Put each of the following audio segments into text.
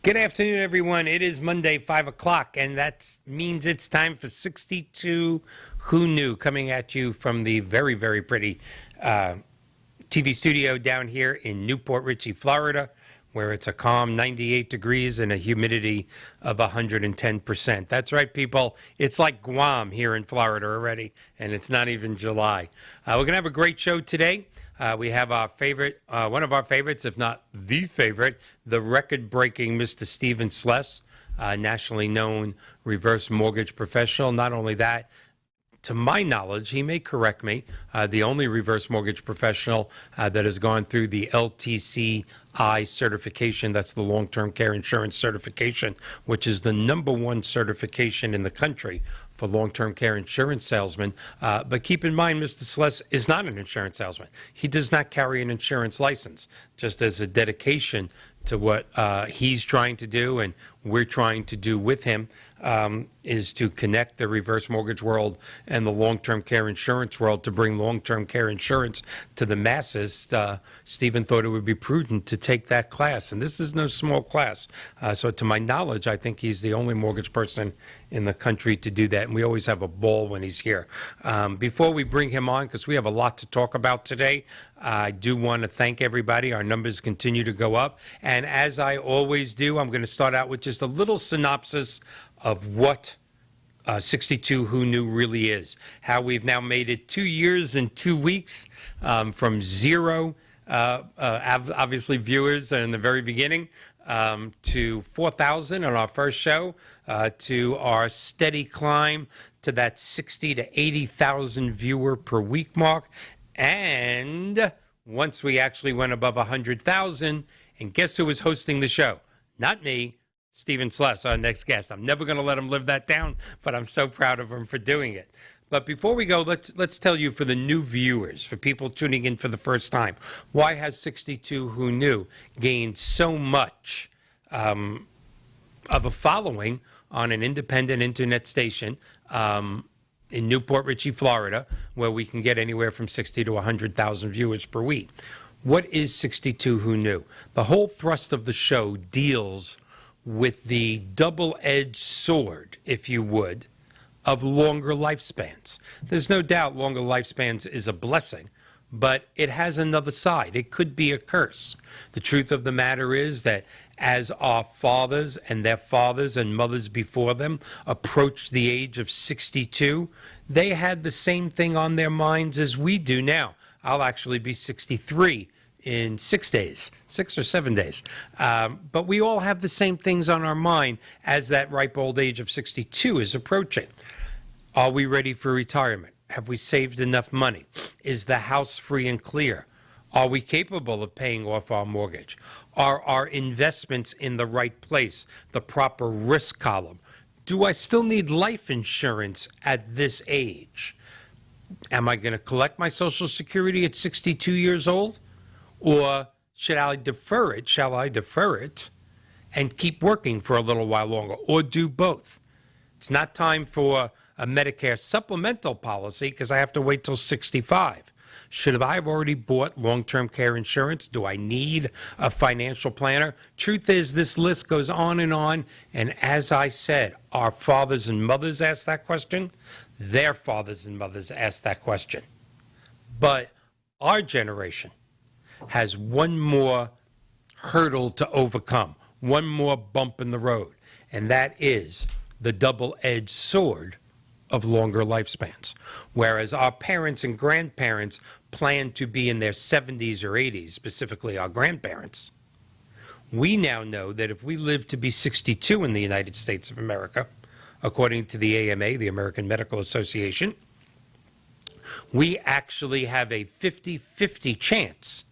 Good afternoon, everyone. It is Monday, 5 o'clock, and that means it's time for 62 Who Knew, coming at you from the very, very pretty TV studio down here in Newport Richey, Florida, where it's a calm 98 degrees and a humidity of 110%. That's right, people. It's like Guam here in Florida already, and it's not even July. We're going to have a great show today. We have our favorite, one of our favorites, if not the favorite, the record-breaking Mr. Stephen Sless, nationally known reverse mortgage professional. Not only that, to my knowledge, he may correct me, the only reverse mortgage professional that has gone through the LTCI certification. That's the long-term care insurance certification, which is the #1 certification in the country for long-term care insurance salesmen. But keep in mind, Mr. Sless is not an insurance salesman. He does not carry an insurance license, just as a dedication to what he's trying to do and we're trying to do with him, is to connect the reverse mortgage world and the long-term care insurance world to bring long-term care insurance to the masses. Stephen thought it would be prudent to take that class, and this is no small class. So to my knowledge, I think he's the only mortgage person in the country to do that, and we always have a ball when he's here. Before we bring him on, because we have a lot to talk about today, I do want to thank everybody. Our numbers continue to go up, and as I always do, I'm going to start out with just a little synopsis of what 62 Who Knew really is. How we've now made it 2 years and 2 weeks, from zero, obviously, viewers in the very beginning, to 4,000 on our first show, to our steady climb to that 60 to 80,000 viewer per week mark. And once we actually went above 100,000, and guess who was hosting the show? Not me, Stephen Sless, our next guest. I'm never going to let him live that down, but I'm so proud of him for doing it. But before we go, let's tell you, for the new viewers, for people tuning in for the first time, why has 62 Who Knew gained so much of a following on an independent internet station in Newport Richey, Florida, where we can get anywhere from 60 to 100,000 viewers per week? What is 62 Who Knew? The whole thrust of the show deals with the double-edged sword, if you would, of longer lifespans. There's no doubt longer lifespans is a blessing, but it has another side. It could be a curse. The truth of the matter is that as our fathers and their fathers and mothers before them approached the age of 62, they had the same thing on their minds as we do now. I'll actually be 63 in 6 days, 6 or 7 days. But we all have the same things on our mind as that ripe old age of 62 is approaching. Are we ready for retirement? Have we saved enough money? Is the house free and clear? Are we capable of paying off our mortgage? Are our investments in the right place, the proper risk column? Do I still need life insurance at this age? Am I going to collect my Social Security at 62 years old? Or shall I defer it and keep working for a little while longer, or do both? It's not time for a Medicare supplemental policy because I have to wait till 65. Should I have already bought long-term care insurance? Do I need a financial planner? Truth is, this list goes on, and as I said, our fathers and mothers asked that question. Their fathers and mothers asked that question. But our generation has one more hurdle to overcome, one more bump in the road, and that is the double-edged sword of longer lifespans. Whereas our parents and grandparents planned to be in their 70s or 80s, specifically our grandparents, we now know that if we live to be 62 in the United States of America, according to the AMA, the American Medical Association, we actually have a 50-50 chance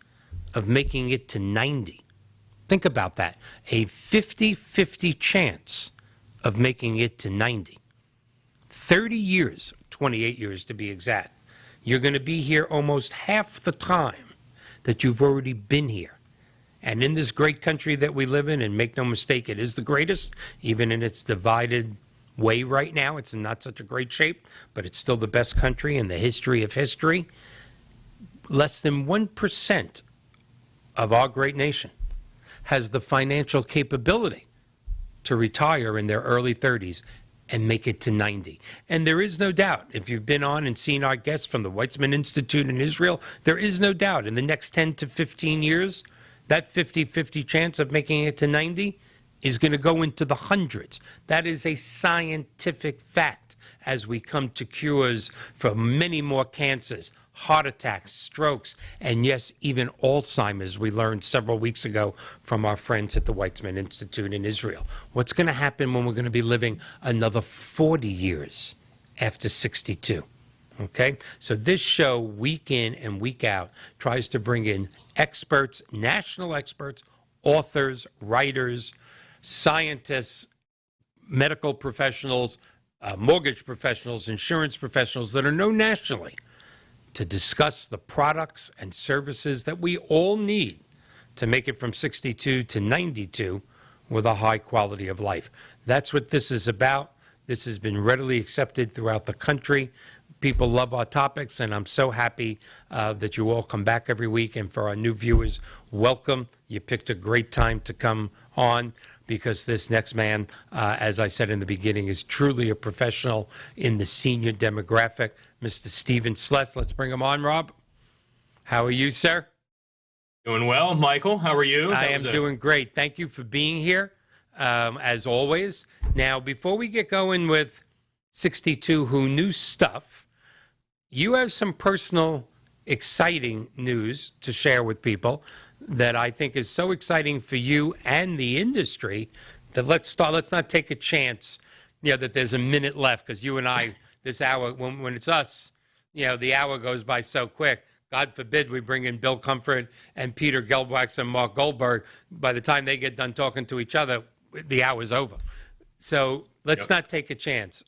of making it to 90. Think about that. A 50-50 chance of making it to 90. 30 years, 28 years to be exact. You're going to be here almost half the time that you've already been here. And in this great country that we live in, and make no mistake, it is the greatest, even in its divided way right now. It's in not such a great shape, but it's still the best country in the history of history. Less than 1% of our great nation has the financial capability to retire in their early 30s and make it to 90. And there is no doubt, if you've been on and seen our guests from the Weizmann Institute in Israel, there is no doubt in the next 10 to 15 years, that 50-50 chance of making it to 90 is going to go into the hundreds. That is a scientific fact as we come to cures for many more cancers, heart attacks, strokes, and yes, even Alzheimer's, we learned several weeks ago from our friends at the Weizmann Institute in Israel. What's going to happen when we're going to be living another 40 years after 62? Okay? So this show, week in and week out, tries to bring in experts, national experts, authors, writers, scientists, medical professionals, mortgage professionals, insurance professionals that are known nationally to discuss the products and services that we all need to make it from 62 to 92 with a high quality of life. That's what this is about. This has been readily accepted throughout the country. People love our topics, and I'm so happy that you all come back every week. And for our new viewers, welcome. You picked a great time to come on because this next man, as I said in the beginning, is truly a professional in the senior demographic, Mr. Stephen Sless. Let's bring him on, Rob. How are you, sir? Doing well, Michael. How are you? I am doing great. Thank you for being here, as always. Now, before we get going with 62 Who Knew stuff, you have some personal, exciting news to share with people that I think is so exciting for you and the industry that let's not take a chance, that there's a minute left, because you and I, this hour, when it's us, the hour goes by so quick. God forbid we bring in Bill Comfort and Peter Gelbwax and Mark Goldberg. By the time they get done talking to each other, the hour's over. So let's not take a chance.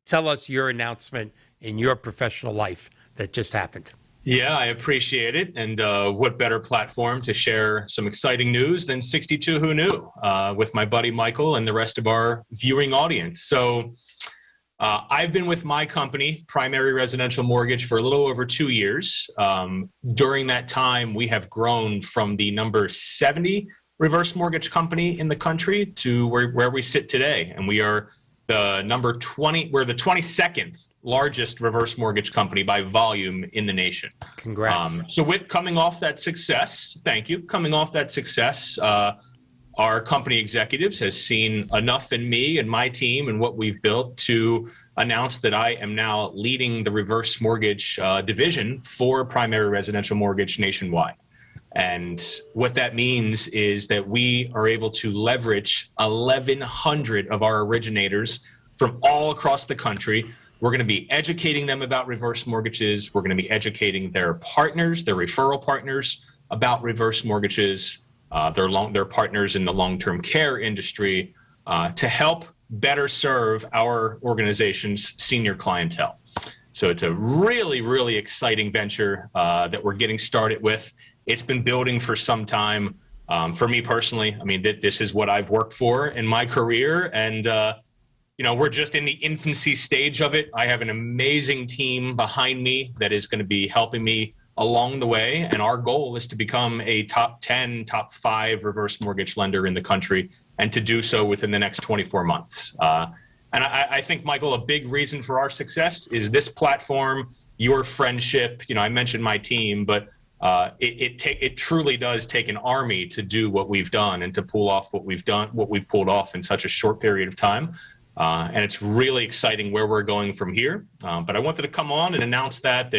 Tell us your announcement in your professional life that just happened. Yeah, I appreciate it. And what better platform to share some exciting news than 62 Who Knew with my buddy Michael and the rest of our viewing audience. So I've been with my company, Primary Residential Mortgage, for a little over 2 years. During that time, we have grown from the number 70 reverse mortgage company in the country to where we sit today. And we are the number 20, we're the 22nd largest reverse mortgage company by volume in the nation. Congrats. So with coming off that success, thank you, coming off that success, our company executives has seen enough in me and my team and what we've built to announce that I am now leading the reverse mortgage division for Primary Residential Mortgage nationwide. And what that means is that we are able to leverage 1,100 of our originators from all across the country. We're going to be educating them about reverse mortgages. We're going to be educating their partners, their referral partners, about reverse mortgages, their partners in the long-term care industry, to help better serve our organization's senior clientele. So it's a really, really exciting venture that we're getting started with. It's been building for some time. For me personally, I mean, this is what I've worked for in my career. And, we're just in the infancy stage of it. I have an amazing team behind me that is going to be helping me along the way. And our goal is to become a top 10, top 5 reverse mortgage lender in the country, and to do so within the next 24 months. And I think, Michael, a big reason for our success is this platform, your friendship. I mentioned my team, but it truly does take an army to do what we've done and to pull off what we've pulled off in such a short period of time. And it's really exciting where we're going from here. But I wanted to come on and announce that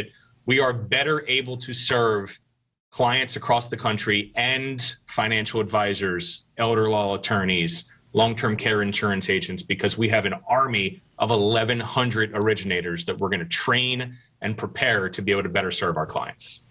we are better able to serve clients across the country and financial advisors, elder law attorneys, long-term care insurance agents, because we have an army of 1,100 originators that we're going to train and prepare to be able to better serve our clients.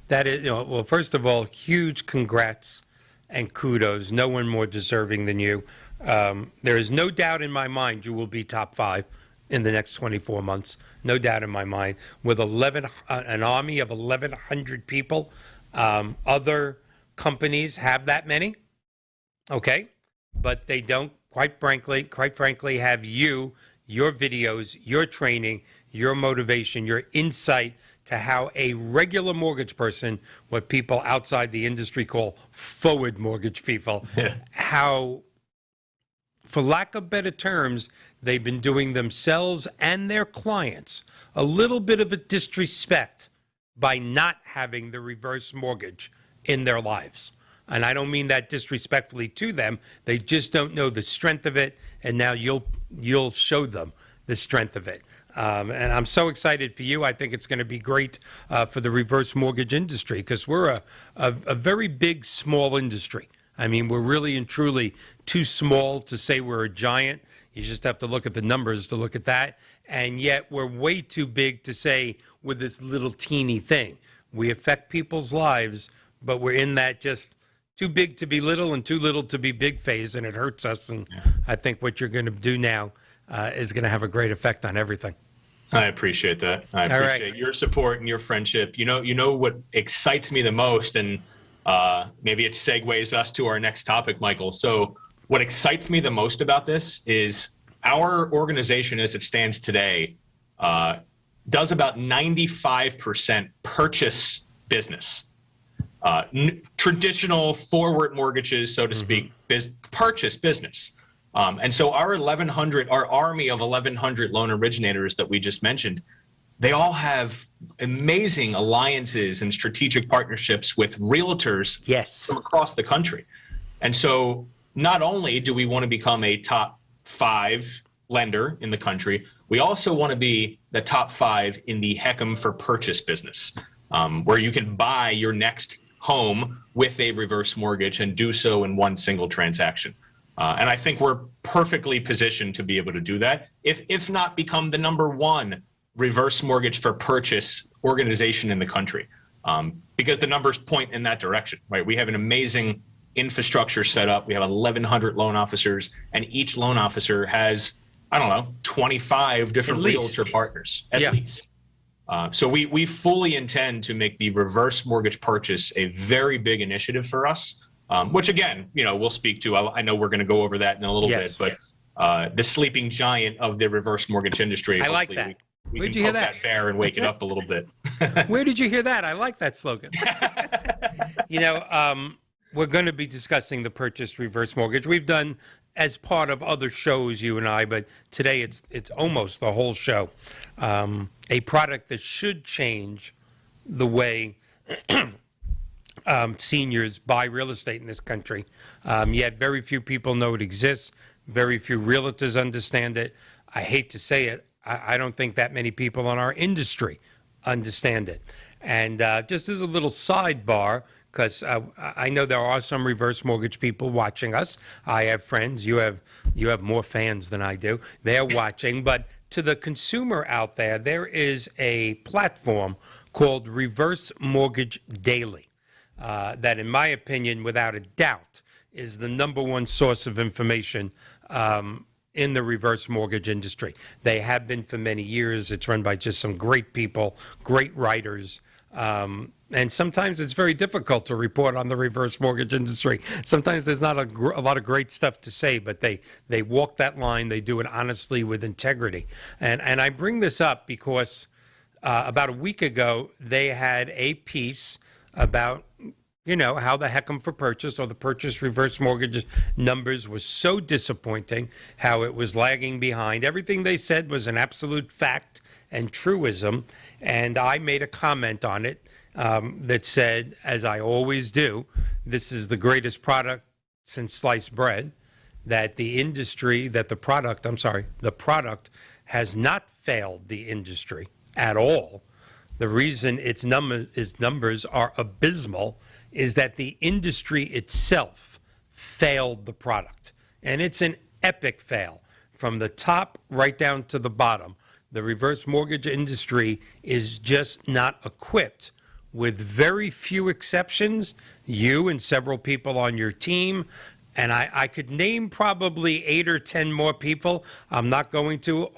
That is, well, first of all, huge congrats and kudos. No one more deserving than you. There is no doubt in my mind you will be top 5 in the next 24 months. No doubt in my mind. With an army of 1,100 people, other companies have that many, okay? But they don't, quite frankly, have your videos, your training, your motivation, your insight to how a regular mortgage person, what people outside the industry call forward mortgage people, how for lack of better terms, they've been doing themselves and their clients a little bit of a disrespect by not having the reverse mortgage in their lives. And I don't mean that disrespectfully to them. They just don't know the strength of it, and now you'll show them the strength of it. And I'm so excited for you. I think it's going to be great for the reverse mortgage industry, because we're a very big, small industry. I mean, we're really and truly too small to say we're a giant. You just have to look at the numbers to look at that. And yet we're way too big to say we're this little teeny thing. We affect people's lives, but we're in that just too big to be little and too little to be big phase, and it hurts us. And I think what you're going to do now is going to have a great effect on everything. I appreciate that. I appreciate your support and your friendship. You know what excites me the most, and maybe it segues us to our next topic, Michael. So what excites me the most about this is our organization, as it stands today, does about 95% purchase business. Traditional forward mortgages, so to speak, purchase business. And so our army of 1,100 loan originators that we just mentioned, they all have amazing alliances and strategic partnerships with realtors from across the country. And so not only do we want to become a top 5 lender in the country, we also want to be the top 5 in the HECM for purchase business, where you can buy your next home with a reverse mortgage and do so in one single transaction. And I think we're perfectly positioned to be able to do that, if not become the #1 reverse mortgage for purchase organization in the country, because the numbers point in that direction, right? We have an amazing infrastructure set up. We have 1,100 loan officers, and each loan officer has, 25 different realtor partners at least. So we fully intend to make the reverse mortgage purchase a very big initiative for us. Which again, we'll speak to. I know we're going to go over that in a little bit, but the sleeping giant of the reverse mortgage industry. I like that. Where'd you hear that bear and wake it up a little bit? Where did you hear that? I like that slogan. We're going to be discussing the purchase reverse mortgage. We've done as part of other shows, you and I, but today it's almost the whole show. A product that should change the way seniors buy real estate in this country. Yet very few people know it exists. Very few realtors understand it. I hate to say it, I don't think that many people in our industry understand it. And just as a little sidebar, because I know there are some reverse mortgage people watching us. I have friends. You have more fans than I do. They're watching. But to the consumer out there is a platform called Reverse Mortgage Daily. That, in my opinion, without a doubt, is the #1 source of information in the reverse mortgage industry. They have been for many years. It's run by just some great people, great writers. And sometimes it's very difficult to report on the reverse mortgage industry. Sometimes there's not a lot of great stuff to say, but they walk that line. They do it honestly with integrity. And I bring this up because about a week ago, they had a piece about how the HECM for purchase or the purchase reverse mortgage numbers was so disappointing, how it was lagging behind. Everything they said was an absolute fact and truism. And I made a comment on it that said, as I always do, this is the greatest product since sliced bread, that the product has not failed the industry at all. The reason its numbers are abysmal is that the industry itself failed the product. And it's an epic fail from the top right down to the bottom. The reverse mortgage industry is just not equipped, with very few exceptions, you and several people on your team. And I could name probably 8 or 10 more people. I'm not going to,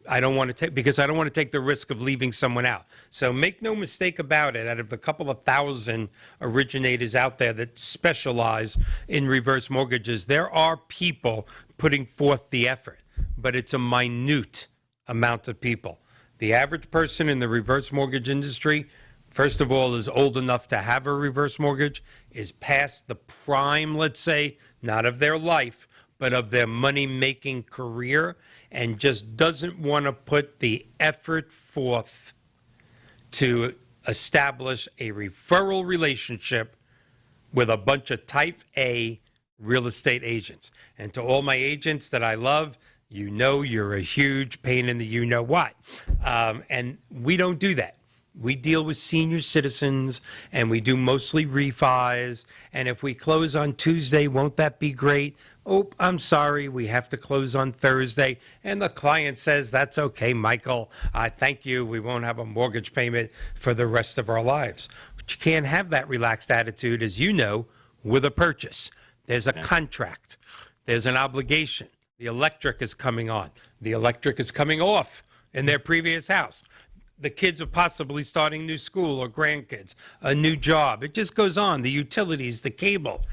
I don't want to take the risk of leaving someone out. So make no mistake about it, out of the couple of thousand originators out there that specialize in reverse mortgages, there are people putting forth the effort, but it's a minute amount of people. The average person in the reverse mortgage industry, first of all, is old enough to have a reverse mortgage, is past the prime, let's say, not of their life, but of their money-making career, and just doesn't want to put the effort forth to establish a referral relationship with a bunch of type A real estate agents. And to all my agents that I love, you know you're a huge pain in the you-know-what. And we don't do that. We deal with senior citizens, and we do mostly refis. And if we close on Tuesday, won't that be great? Oh, I'm sorry, we have to close on Thursday. And the client says, that's okay, Michael. Thank you. We won't have a mortgage payment for the rest of our lives. But you can't have that relaxed attitude, as you know, with a purchase. There's a contract. There's an obligation. The electric is coming on. The electric is coming off in their previous house. The kids are possibly starting new school, or grandkids, a new job. It just goes on. The utilities, the cable.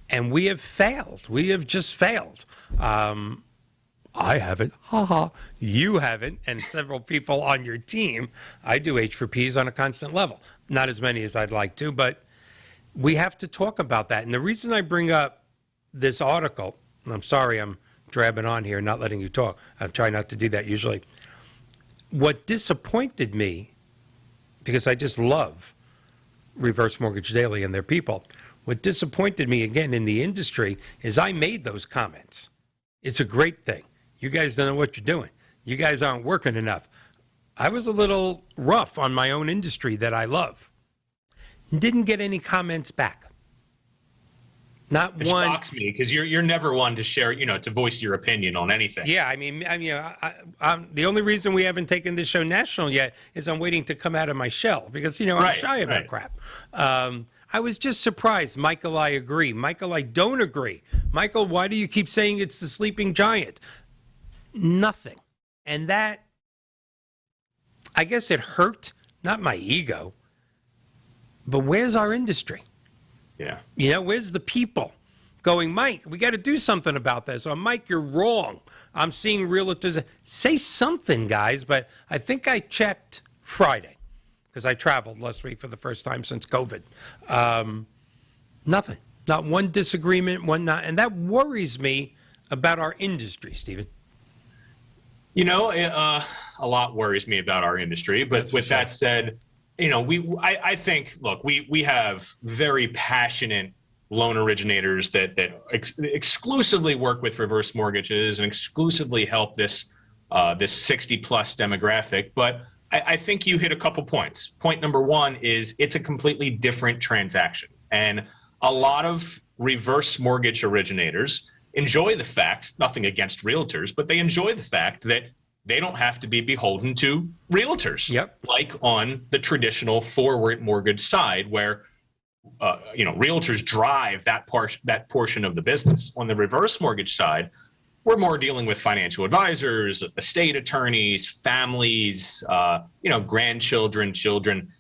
And we have failed. We have just failed. I haven't. You haven't. And several people on your team. I do H4Ps on a constant level. Not as many as I'd like to, but we have to talk about that. And the reason I bring up this article, and I'm sorry I'm drabbing on here, not letting you talk. I try not to do that usually. What disappointed me, because I just love Reverse Mortgage Daily and their people, what disappointed me again in the industry is I made those comments. It's a great thing. You guys don't know what you're doing. You guys aren't working enough. I was a little rough on my own industry that I love. Didn't get any comments back. Not it one. Shocks me because you're never one to share, to voice your opinion on anything. Yeah, I'm the only reason we haven't taken this show national yet is I'm waiting to come out of my shell because I'm shy about crap. I was just surprised. Michael, I agree. Michael, I don't agree. Michael, why do you keep saying it's the sleeping giant? Nothing, and that, I guess it hurt, not my ego, but where's our industry? Yeah. Where's the people going, Mike, we got to do something about this. Or, Mike, you're wrong. I'm seeing realtors. Say something, guys. But I think I checked Friday because I traveled last week for the first time since COVID. Nothing. Not one disagreement, one not. And that worries me about our industry, Stephen. A lot worries me about our industry. But with that said, I think, look, we have very passionate loan originators that exclusively work with reverse mortgages and exclusively help this 60-plus demographic. But I think you hit a couple points. Point number one is it's a completely different transaction. And a lot of reverse mortgage originators enjoy the fact, nothing against realtors, but they enjoy the fact that they don't have to be beholden to realtors, like on the traditional forward mortgage side, where realtors drive that portion of the business. On the reverse mortgage side, we're more dealing with financial advisors, estate attorneys, families, grandchildren, children.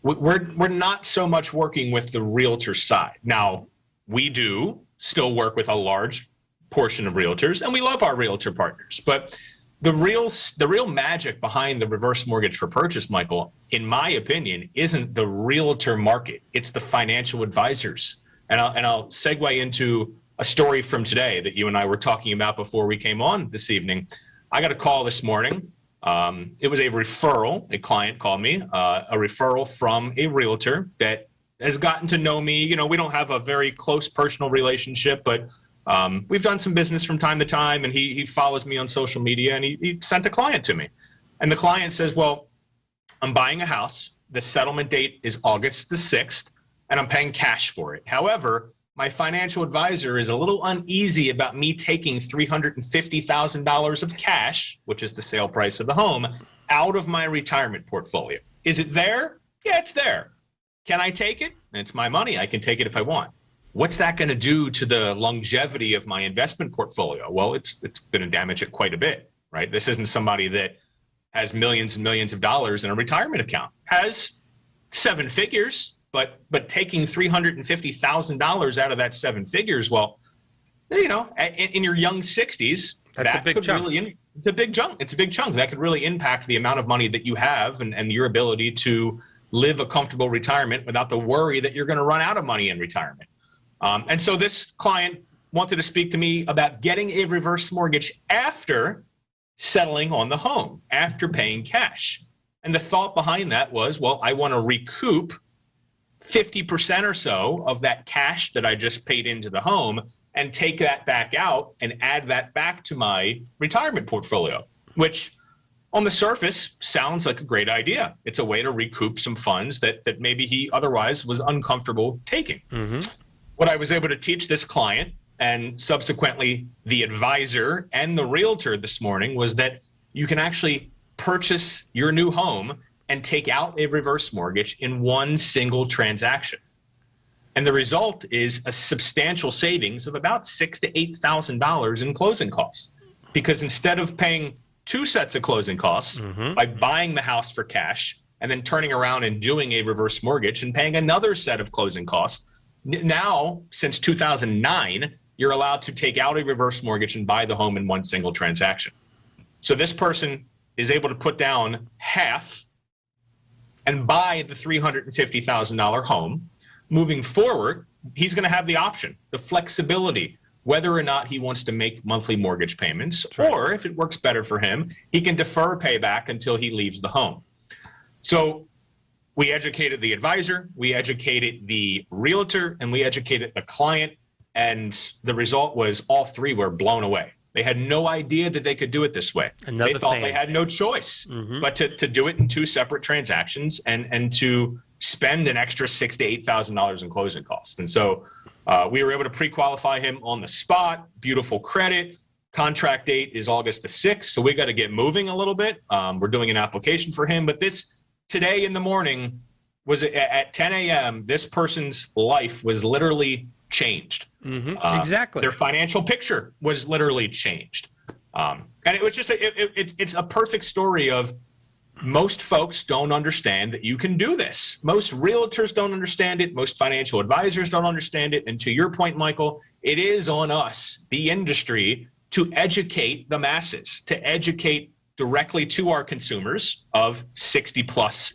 We're not so much working with the realtor side. Now, we do still work with a large portion of realtors, and we love our realtor partners, but the real magic behind the reverse mortgage for purchase, Michael, in my opinion, isn't the realtor market. It's the financial advisors. And I'll segue into a story from today that you and I were talking about before we came on this evening. I got a call this morning. It was a referral. A client called me, a referral from a realtor that has gotten to know me. We don't have a very close personal relationship, but we've done some business from time to time, and he follows me on social media, and he sent a client to me. And the client says, well, I'm buying a house. The settlement date is August the 6th, and I'm paying cash for it. However, my financial advisor is a little uneasy about me taking $350,000 of cash, which is the sale price of the home, out of my retirement portfolio. Is it there? Yeah, it's there. Can I take it? It's my money. I can take it if I want. What's that going to do to the longevity of my investment portfolio? Well, it's going to damage it quite a bit, right? This isn't somebody that has millions and millions of dollars in a retirement account. Has seven figures, but taking $350,000 out of that seven figures, well, in your young 60s, that's a big chunk. It's a big chunk. It's a big chunk. That could really impact the amount of money that you have and your ability to live a comfortable retirement without the worry that you're going to run out of money in retirement. And so this client wanted to speak to me about getting a reverse mortgage after settling on the home, after paying cash. And the thought behind that was, well, I want to recoup 50% or so of that cash that I just paid into the home and take that back out and add that back to my retirement portfolio, which on the surface sounds like a great idea. It's a way to recoup some funds that maybe he otherwise was uncomfortable taking. Mm-hmm. What I was able to teach this client and subsequently the advisor and the realtor this morning was that you can actually purchase your new home and take out a reverse mortgage in one single transaction. And the result is a substantial savings of about $6,000 to $8,000 in closing costs. Because instead of paying two sets of closing costs by buying the house for cash and then turning around and doing a reverse mortgage and paying another set of closing costs, now, since 2009, you're allowed to take out a reverse mortgage and buy the home in one single transaction. So this person is able to put down half and buy the $350,000 home. Moving forward, he's going to have the option, the flexibility, whether or not he wants to make monthly mortgage payments, or if it works better for him, he can defer payback until he leaves the home. So we educated the advisor, we educated the realtor, and we educated the client, and the result was all three were blown away. They had no idea that they could do it this way. They thought they had no choice but to do it in two separate transactions and to spend an extra $6,000 to $8,000 in closing costs. And so we were able to pre-qualify him on the spot. Beautiful credit. Contract date is August the 6th, so we got to get moving a little bit. We're doing an application for him. But this today in the morning was at 10 a.m. This person's life was literally changed. Exactly. Their financial picture was literally changed. And it was just it's a perfect story of most folks don't understand that you can do this. Most realtors don't understand it. Most financial advisors don't understand it. And to your point, Michael, it is on us, the industry, to educate the masses, to educate directly to our consumers of 60 plus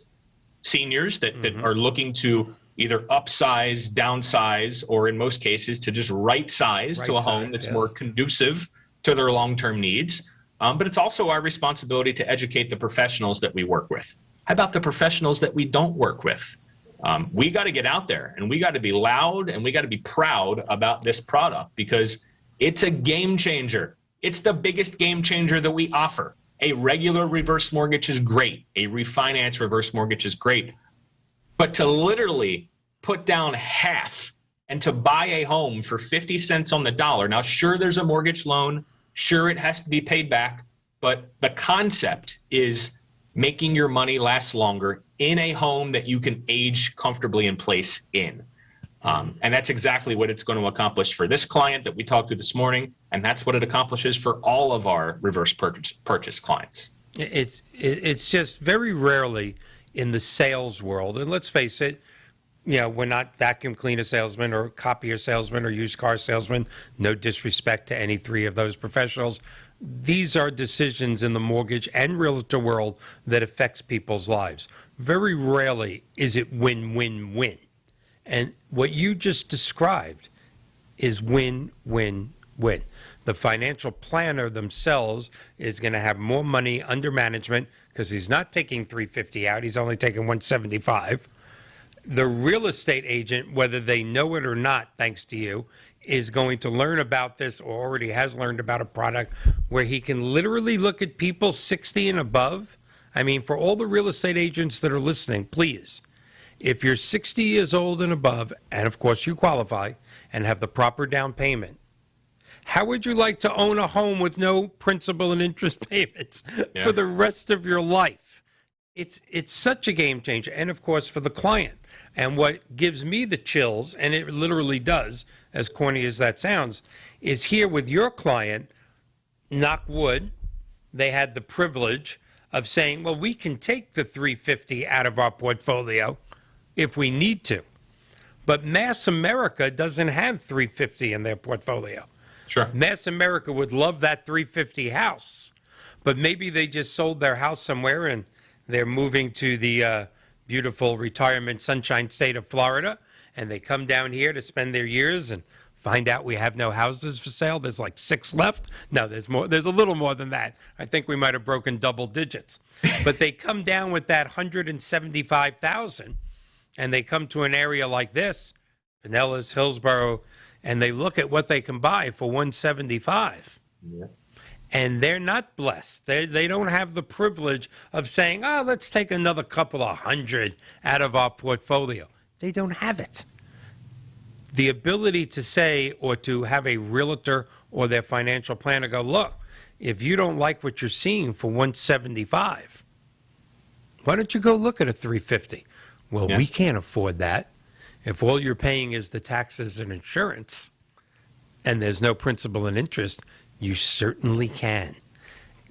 seniors that are looking to either upsize, downsize, or in most cases to just right size to a home that's more conducive to their long-term needs. But it's also our responsibility to educate the professionals that we work with. How about the professionals that we don't work with? We got to get out there and we got to be loud and we got to be proud about this product because it's a game changer. It's the biggest game changer that we offer. A regular reverse mortgage is great. A refinance reverse mortgage is great. But to literally put down half and to buy a home for 50 cents on the dollar. Now, sure, there's a mortgage loan. Sure, it has to be paid back. But the concept is making your money last longer in a home that you can age comfortably in place in. And that's exactly what it's going to accomplish for this client that we talked to this morning. And that's what it accomplishes for all of our reverse purchase clients. It's just very rarely in the sales world. And let's face it, we're not vacuum cleaner salesmen or copier salesmen or used car salesmen. No disrespect to any three of those professionals. These are decisions in the mortgage and realtor world that affects people's lives. Very rarely is it win-win-win. And what you just described is win-win-win. The financial planner themselves is going to have more money under management because he's not taking $350 out. He's only taking $175. The real estate agent, whether they know it or not, thanks to you, is going to learn about this or already has learned about a product where he can literally look at people 60 and above. I mean, for all the real estate agents that are listening, please, if you're 60 years old and above, and of course you qualify and have the proper down payment, how would you like to own a home with no principal and interest payments for the rest of your life? It's such a game changer. And of course, for the client. And what gives me the chills, and it literally does, as corny as that sounds, is here with your client, knock wood, they had the privilege of saying, well, we can take the $350 out of our portfolio if we need to. But Mass America doesn't have $350 in their portfolio. Sure. Mass America would love that $350 house, but maybe they just sold their house somewhere and they're moving to the beautiful retirement sunshine state of Florida, and they come down here to spend their years and Find out we have no houses for sale. There's like 6 left. No, there's more. There's a little more than that. I think we might have broken double digits. But they come down with that 175,000, and they come to an area like this, Pinellas, Hillsborough, and they look at what they can buy for 175. Yeah. And they're not blessed. They don't have the privilege of saying, oh, let's take another couple of hundred out of our portfolio. They don't have it. The ability to say, or to have a realtor or their financial planner go, look, if you don't like what you're seeing for 175, why don't you go look at a 350? Well, we can't afford that. If all you're paying is the taxes and insurance, and there's no principal and interest, you certainly can.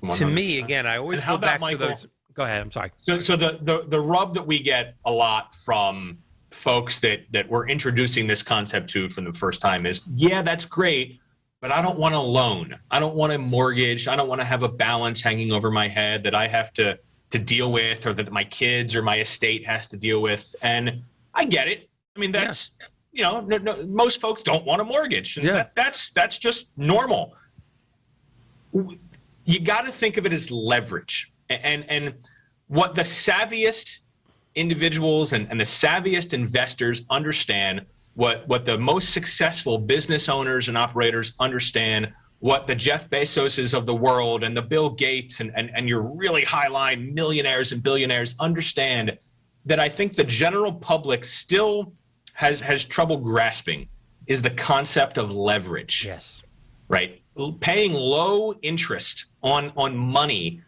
100%. To me, again, I always go back to those. Go ahead. I'm sorry. So the rub that we get a lot from folks that we're introducing this concept to for the first time is, yeah, that's great, but I don't want a loan. I don't want a mortgage. I don't want to have a balance hanging over my head that I have to deal with, or that my kids or my estate has to deal with. And I get it. I mean, that's, no, most folks don't want a mortgage. And that's just normal. You got to think of it as leverage. And what the savviest individuals and the savviest investors understand, what the most successful business owners and operators understand, what the Jeff Bezoses of the world and the Bill Gates and your really high-line millionaires and billionaires understand, that I think the general public still has trouble grasping, is the concept of leverage. Yes. Right? Paying low interest on money.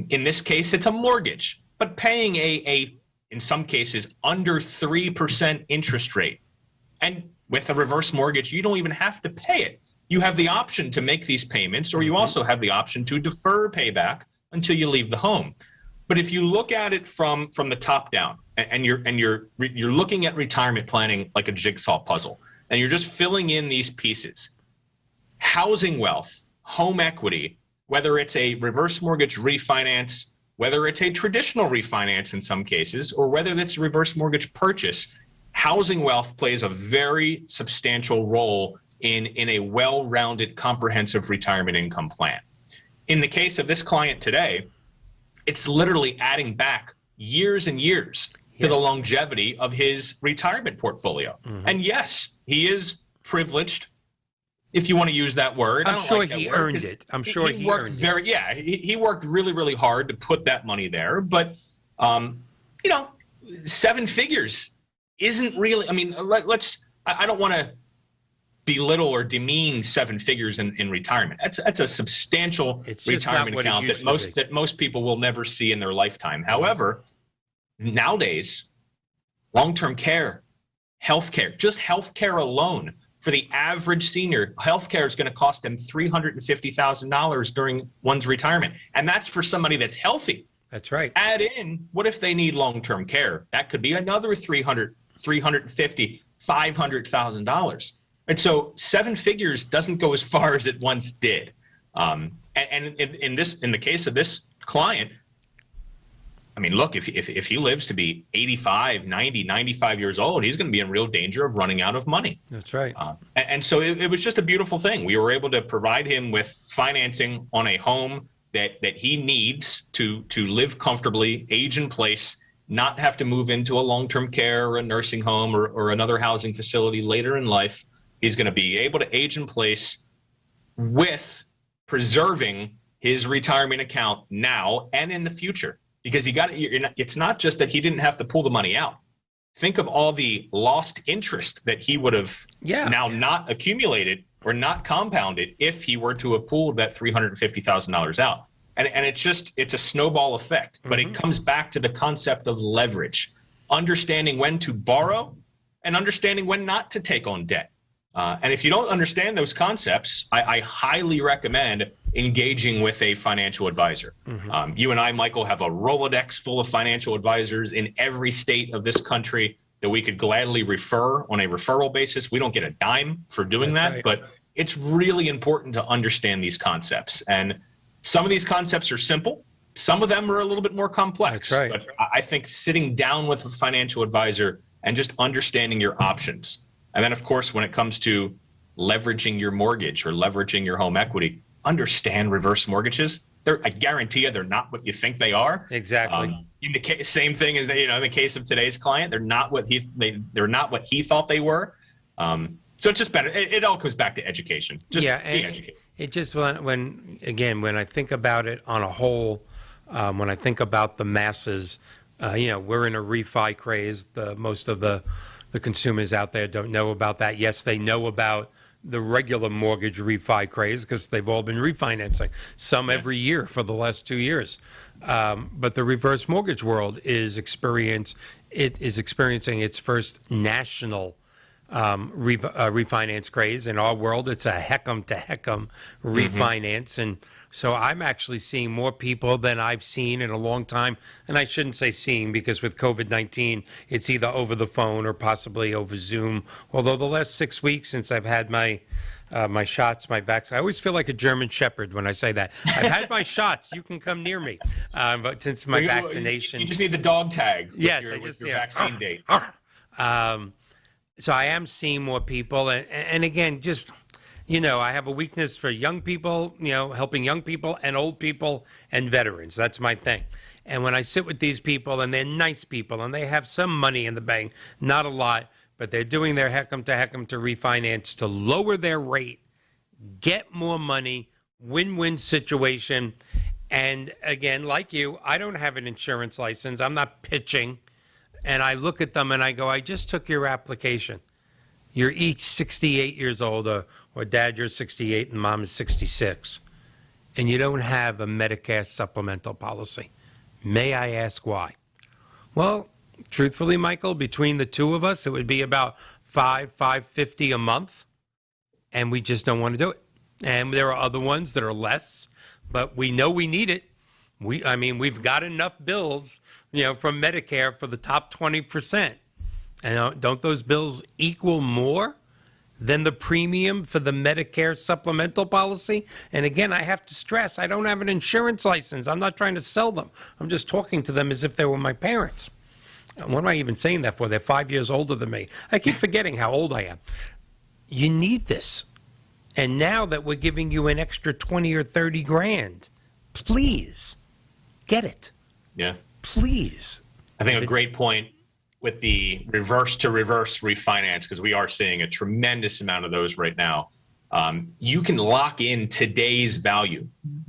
In this case, it's a mortgage, but paying a in some cases under 3% interest rate. And with a reverse mortgage, you don't even have to pay it. You have the option to make these payments, or you also have the option to defer payback until you leave the home. But if you look at it from the top down, and you're looking at retirement planning like a jigsaw puzzle, and you're just filling in these pieces, housing wealth, home equity, whether it's a reverse mortgage refinance, whether it's a traditional refinance in some cases, or whether it's a reverse mortgage purchase, housing wealth plays a very substantial role in a well-rounded, comprehensive retirement income plan. In the case of this client today, it's literally adding back years and years to the longevity of his retirement portfolio. And yes, he is privileged, if you want to use that word. I'm sure he earned it. I'm sure he worked earned very, it. Yeah, he worked really, really hard to put that money there. But, 7 figures isn't really, I mean, I don't want to belittle or demean 7 figures in retirement. That's a substantial retirement account that most people will never see in their lifetime. However, nowadays, long-term care, healthcare, just healthcare alone, for the average senior, healthcare is going to cost them $350,000 during one's retirement. And that's for somebody that's healthy. That's right. Add in, what if they need long-term care? That could be another $350,000, $500,000. And so 7 figures doesn't go as far as it once did. And in the case of this client, I mean, look, if he lives to be 85, 90, 95 years old, he's going to be in real danger of running out of money. That's right. And so it was just a beautiful thing. We were able to provide him with financing on a home that he needs to live comfortably, age in place, not have to move into a long-term care or a nursing home or another housing facility later in life. He's going to be able to age in place with preserving his retirement account now and in the future. Because it's not just that he didn't have to pull the money out. Think of all the lost interest that he would have now not accumulated or not compounded if he were to have pulled that $350,000 out. And it's a snowball effect. But it comes back to the concept of leverage, understanding when to borrow and understanding when not to take on debt. And if you don't understand those concepts, I highly recommend engaging with a financial advisor. You and I, Michael, have a Rolodex full of financial advisors in every state of this country that we could gladly refer on a referral basis. We don't get a dime for doing that, right. But it's really important to understand these concepts. And some of these concepts are simple. Some of them are a little bit more complex. That's right. But I think sitting down with a financial advisor and just understanding your options. And then, of course, when it comes to leveraging your mortgage or leveraging your home equity, understand reverse mortgages. I guarantee you, they're not what you think they are. Exactly. In the same thing as in the case of today's client, they're not what he thought they were. So it's just better. It all comes back to education. Just be educated. It just when I think about it on a whole, when I think about the masses, we're in a refi craze. Most of the consumers out there don't know about that. Yes, they know about the regular mortgage refi craze because they've all been refinancing, some every year for the last 2 years. But the reverse mortgage world is experiencing its first national refinance craze. In our world, it's a heck'em to heck'em refinance. And so I'm actually seeing more people than I've seen in a long time. And I shouldn't say seeing, because with COVID-19, it's either over the phone or possibly over Zoom. Although the last 6 weeks since I've had my shots, my vaccine, I always feel like a German shepherd when I say that. I've had my shots. You can come near me. But since my vaccination. You just need the dog tag with yes, your vaccine date. So I am seeing more people. And again, just, I have a weakness for young people, helping young people and old people and veterans. That's my thing. And when I sit with these people, and they're nice people, and they have some money in the bank, not a lot, but they're doing their heck'em to refinance to lower their rate, get more money, win-win situation. And again, like you, I don't have an insurance license. I'm not pitching. And I look at them and I go, I just took your application. You're each 68 years old, or Dad, you're 68 and Mom is 66. And you don't have a Medicare supplemental policy. May I ask why? Well, truthfully, Michael, between the two of us, it would be about $550 a month. And we just don't want to do it. And there are other ones that are less, but we know we need it. We've got enough bills, from Medicare for the top 20%. And don't those bills equal more than the premium for the Medicare supplemental policy? And again, I have to stress, I don't have an insurance license. I'm not trying to sell them. I'm just talking to them as if they were my parents. What am I even saying that for? They're 5 years older than me. I keep forgetting how old I am. You need this. And now that we're giving you an extra 20 or 30 grand, please get it. Yeah. Please. I think a great point with the reverse to reverse refinance, because we are seeing a tremendous amount of those right now. You can lock in today's value,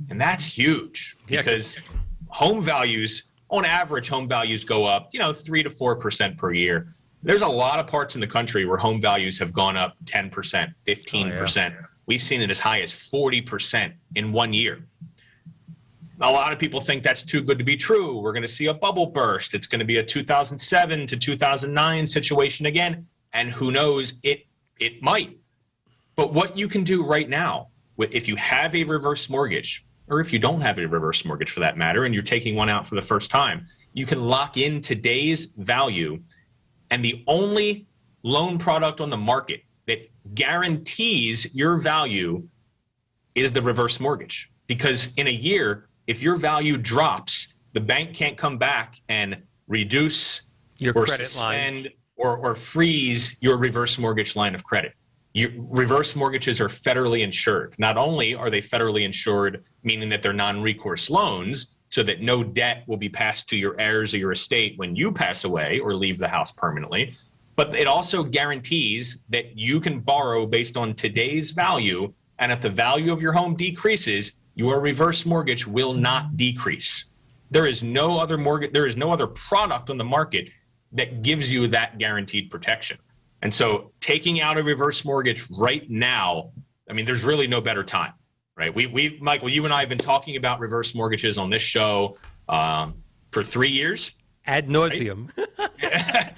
and that's huge because home values, on average, home values go up, 3 to 4% per year. There's a lot of parts in the country where home values have gone up 10%, 15%. We've seen it as high as 40% in 1 year. A lot of people think that's too good to be true. We're going to see a bubble burst. It's going to be a 2007 to 2009 situation again. And who knows, it might. But what you can do right now, if you have a reverse mortgage, or if you don't have a reverse mortgage for that matter, and you're taking one out for the first time, you can lock in today's value. And the only loan product on the market that guarantees your value is the reverse mortgage. Because in a year, if your value drops, the bank can't come back and reduce your or credit suspend line or freeze your reverse mortgage line of credit. Reverse mortgages are federally insured. Not only are they federally insured, meaning that they're non-recourse loans, so that no debt will be passed to your heirs or your estate when you pass away or leave the house permanently, but it also guarantees that you can borrow based on today's value, and if the value of your home decreases, your reverse mortgage will not decrease. There is no other product on the market that gives you that guaranteed protection. And so taking out a reverse mortgage right now, there's really no better time, right? We Michael, you and I have been talking about reverse mortgages on this show for 3 years. Ad nauseum. Right?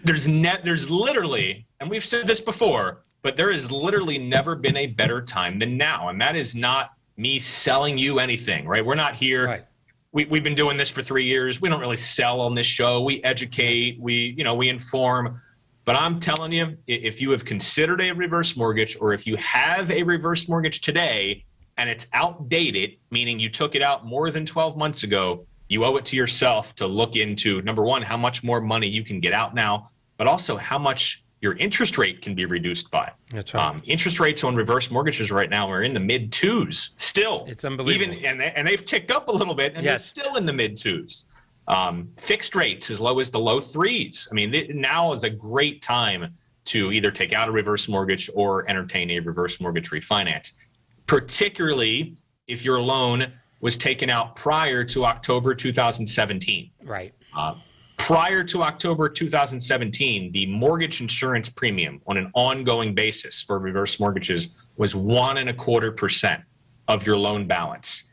There's literally, and we've said this before, but there has literally never been a better time than now. And that is not me selling you anything, right? We're not here. Right. We've been doing this for 3 years. We don't really sell on this show. We educate, we inform. But I'm telling you, if you have considered a reverse mortgage, or if you have a reverse mortgage today and it's outdated, meaning you took it out more than 12 months ago, you owe it to yourself to look into, number one, how much more money you can get out now, but also how much your interest rate can be reduced by. That's right. Interest rates on reverse mortgages right now are in the mid twos still. It's unbelievable. And they've ticked up a little bit, and Yes. they're still in the mid twos. Fixed rates as low as the low threes. I mean, now is a great time to either take out a reverse mortgage or entertain a reverse mortgage refinance, particularly if your loan was taken out prior to October 2017. Right. Prior to October 2017, the mortgage insurance premium on an ongoing basis for reverse mortgages was 1.25% of your loan balance.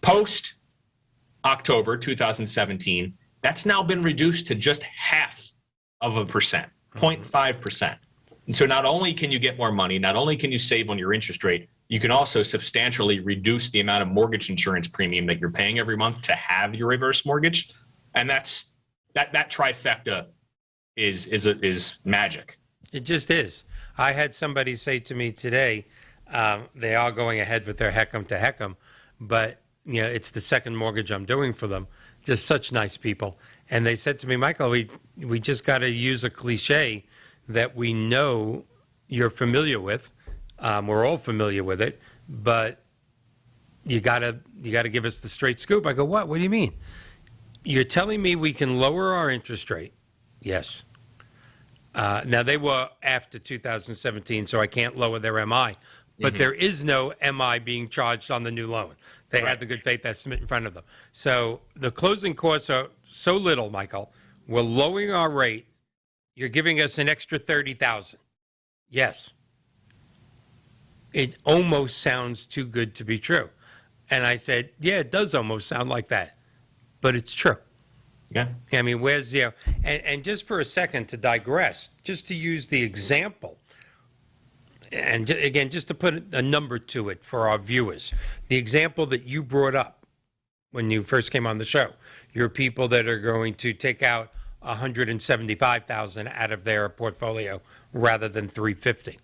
Post October 2017, that's now been reduced to just 0.5%, 0.5%. And so not only can you get more money, not only can you save on your interest rate, you can also substantially reduce the amount of mortgage insurance premium that you're paying every month to have your reverse mortgage. And that trifecta is magic. It just is. I had somebody say to me today, they are going ahead with their heck 'em to heck 'em, but it's the second mortgage I'm doing for them. Just such nice people. And they said to me, Michael, we just got to use a cliche that we know you're familiar with. We're all familiar with it, but you gotta give us the straight scoop. I go, what? What do you mean? You're telling me we can lower our interest rate? Yes. Now, they were after 2017, so I can't lower their MI. But there is no MI being charged on the new loan. They had the good faith estimate in front of them. So the closing costs are so little, Michael. We're lowering our rate. You're giving us an extra $30,000. Yes. It almost sounds too good to be true. And I said, yeah, it does almost sound like that. But it's true. Yeah. I mean, where's the... And just for a second to digress, just to use the example, and again, just to put a number to it for our viewers, the example that you brought up when you first came on the show, you're people that are going to take out $175,000 out of their portfolio rather than $350,000.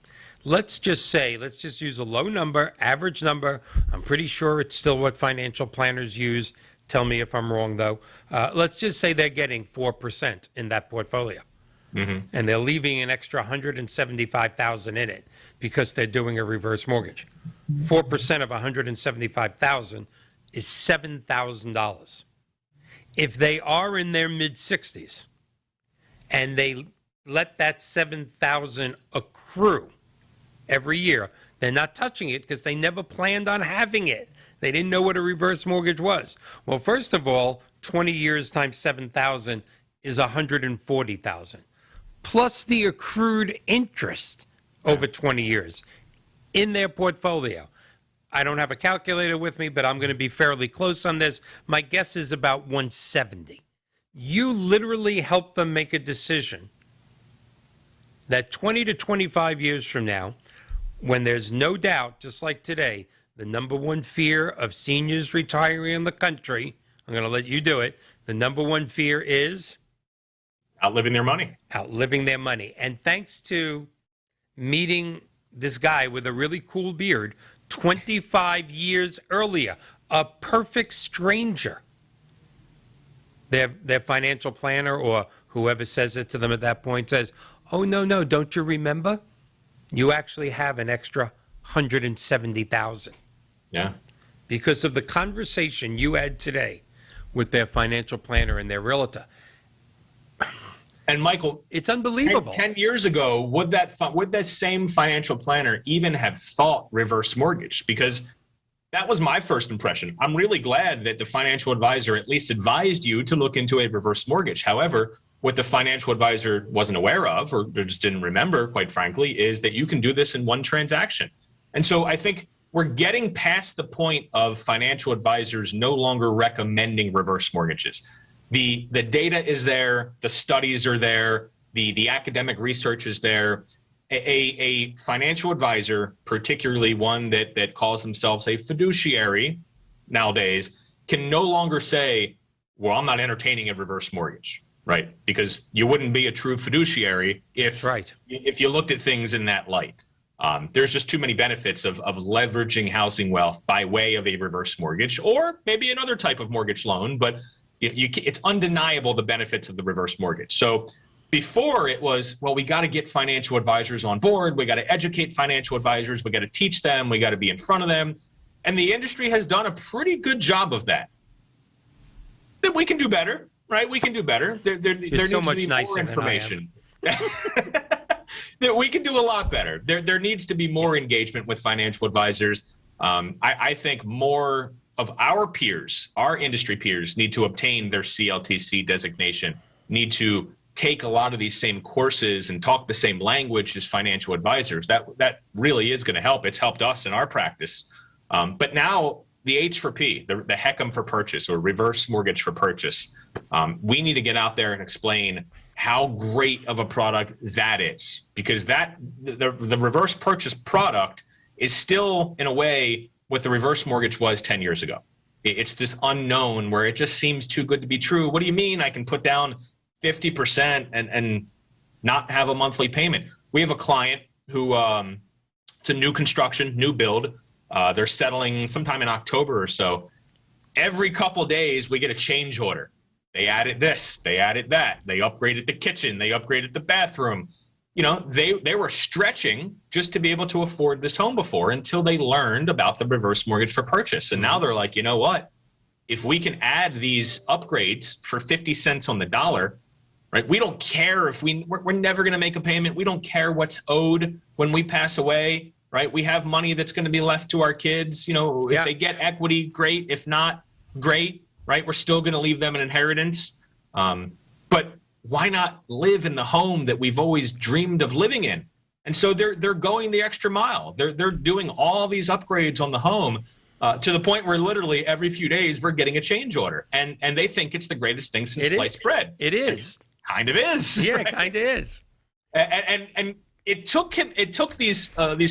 Let's just use a low number, average number. I'm pretty sure it's still what financial planners use. Tell me if I'm wrong, though. Let's just say they're getting 4% in that portfolio. And they're leaving an extra $175,000 in it because they're doing a reverse mortgage. 4% of $175,000 is $7,000. If they are in their mid-60s and they let that $7,000 accrue every year, they're not touching it because they never planned on having it. They didn't know what a reverse mortgage was. Well, first of all, 20 years times 7,000 is 140,000, plus the accrued interest over 20 years in their portfolio. I don't have a calculator with me, but I'm going to be fairly close on this. My guess is about 170. You literally help them make a decision that 20 to 25 years from now, when there's no doubt, just like today, the number one fear of seniors retiring in the country, I'm going to let you do it, the number one fear is? Outliving their money. Outliving their money. And thanks to meeting this guy with a really cool beard 25 years earlier, a perfect stranger, their financial planner or whoever says it to them at that point says, oh, no, don't you remember? You actually have an extra $170,000. Yeah. Because of the conversation you had today with their financial planner and their realtor. And Michael, it's unbelievable. 10 years ago, would that same financial planner even have thought reverse mortgage? Because that was my first impression. I'm really glad that the financial advisor at least advised you to look into a reverse mortgage. However, what the financial advisor wasn't aware of or just didn't remember, quite frankly, is that you can do this in one transaction. And so I think we're getting past the point of financial advisors no longer recommending reverse mortgages. The data is there, the studies are there, the academic research is there. A financial advisor, particularly one that calls themselves a fiduciary nowadays, can no longer say, well, I'm not entertaining a reverse mortgage, right? Because you wouldn't be a true fiduciary if you looked at things in that light. There's just too many benefits of leveraging housing wealth by way of a reverse mortgage or maybe another type of mortgage loan, but it's undeniable the benefits of the reverse mortgage. So Before it was, well, we got to get financial advisors on board. We got to educate financial advisors. We got to teach them. We got to be in front of them. And the industry has done a pretty good job of that. Then we can do better, right? We can do better. There needs so to much be nicer more than information. We can do a lot better. There needs to be more engagement with financial advisors. I think more of our peers, our industry peers, need to obtain their CLTC designation, need to take a lot of these same courses and talk the same language as financial advisors. That really is going to help. It's helped us in our practice. But now the H for P, the HECM for purchase, or reverse mortgage for purchase, we need to get out there and explain how great of a product that is, because the reverse purchase product is still, in a way, what the reverse mortgage was 10 years ago. It's this unknown where it just seems too good to be true. What do you mean I can put down 50% and not have a monthly payment? We have a client who, it's a new construction, new build. They're settling sometime in October or so. Every couple of days, we get a change order. They added this, they added that, they upgraded the kitchen, they upgraded the bathroom. You know, they were stretching just to be able to afford this home before, until they learned about the reverse mortgage for purchase. And now they're like, you know what? If we can add these upgrades for 50 cents on the dollar, right? We don't care if we're never going to make a payment. We don't care what's owed when we pass away, right? We have money that's going to be left to our kids. You know, if they get equity, great. If not, great, right? We're still going to leave them an inheritance. But why not live in the home that we've always dreamed of living in? And so they're going the extra mile. They're doing all these upgrades on the home, to the point where literally every few days we're getting a change order, and they think it's the greatest thing since sliced bread. It is. It kind of is. Yeah, right? it kind of is. And it took these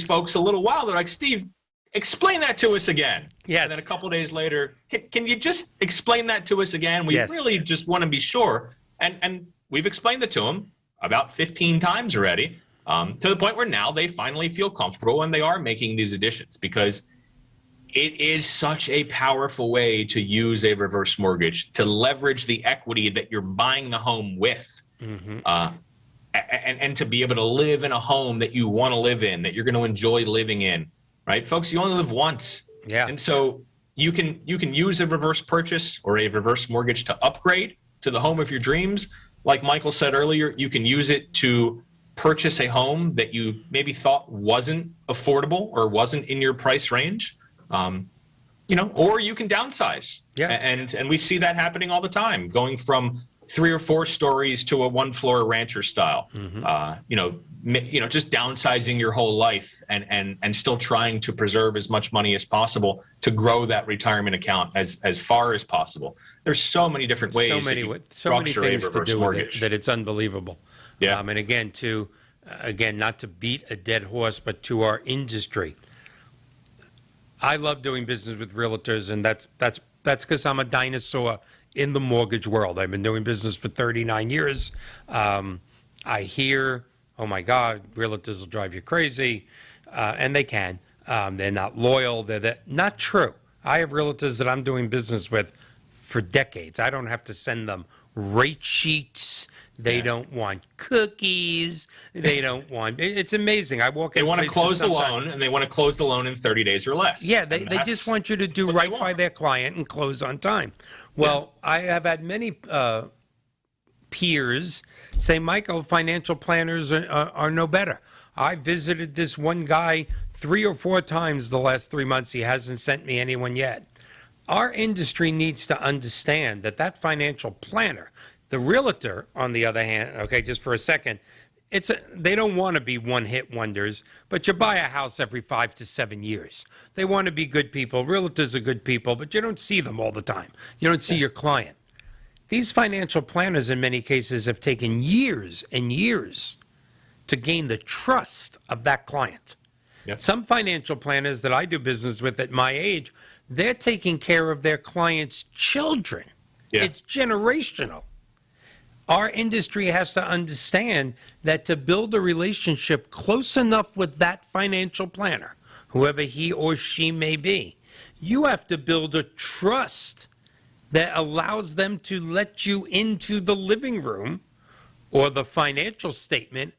folks a little while. They're like, Steve, explain that to us again. Yes. And then a couple days later, can you just explain that to us again? We really just want to be sure. And we've explained it to them about 15 times already, to the point where now they finally feel comfortable and they are making these additions, because it is such a powerful way to use a reverse mortgage to leverage the equity that you're buying the home with, and to be able to live in a home that you want to live in, that you're going to enjoy living in, right? Folks, you only live once. Yeah. And so you can use a reverse purchase or a reverse mortgage to upgrade to the home of your dreams. Like Michael said earlier, you can use it to purchase a home that you maybe thought wasn't affordable or wasn't in your price range. You know, or you can downsize. Yeah. And we see that happening all the time, going from 3 or 4 stories to a 1-floor rancher style. You know, just downsizing your whole life and still trying to preserve as much money as possible to grow that retirement account as far as possible. There's so many different ways. So many things to do with it that it's unbelievable. Yeah. And again, not to beat a dead horse, but to our industry. I love doing business with realtors, and that's because I'm a dinosaur in the mortgage world. I've been doing business for 39 years. I hear, oh my God, realtors will drive you crazy, and they can. They're not loyal. They're not true. I have realtors that I'm doing business with for decades. I don't have to send them rate sheets. They don't want cookies. They don't want. It's amazing. I walk in. They want to close the loan, and they want to close the loan in 30 days or less. Yeah, they just want you to do right by their client and close on time. Well, I have had many peers say, Michael, financial planners are no better. I visited this one guy 3 or 4 times the last 3 months. He hasn't sent me anyone yet. Our industry needs to understand that financial planner, the realtor, on the other hand, okay, just for a second, they don't want to be one-hit wonders, but you buy a house every 5 to 7 years. They want to be good people. Realtors are good people, but you don't see them all the time. You don't see your client. These financial planners, in many cases, have taken years and years to gain the trust of that client. Yep. Some financial planners that I do business with at my age, they're taking care of their clients' children. Yeah. It's generational. Our industry has to understand that to build a relationship close enough with that financial planner, whoever he or she may be, you have to build a trust that allows them to let you into the living room or the financial statement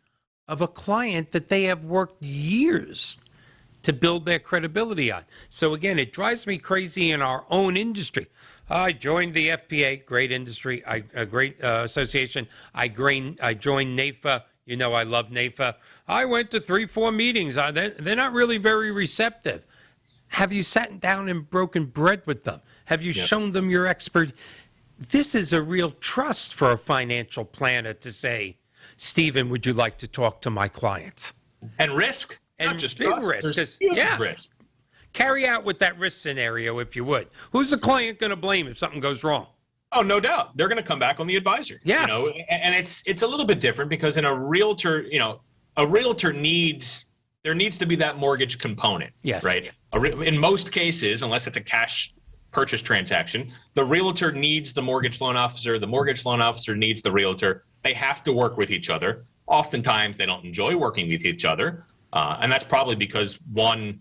of a client that they have worked years to build their credibility on. So again, it drives me crazy in our own industry. I joined the FPA, great industry, a great association. I joined NAFA. You know, I love NAFA. I went to 3-4 meetings. They're not really very receptive. Have you sat down and broken bread with them? Have you shown them your expert? This is a real trust for a financial planner to say, Stephen, would you like to talk to my clients? And risk, and not just big trust. risk. There's huge risk. Carry out with that risk scenario, if you would. Who's the client going to blame if something goes wrong? Oh, no doubt. They're going to come back on the advisor. Yeah. You know, and it's a little bit different because in a realtor, you know, a realtor there needs to be that mortgage component. Yes. Right. In most cases, unless it's a cash purchase transaction, the realtor needs the mortgage loan officer. The mortgage loan officer needs the realtor. They have to work with each other. Oftentimes, they don't enjoy working with each other. And that's probably because one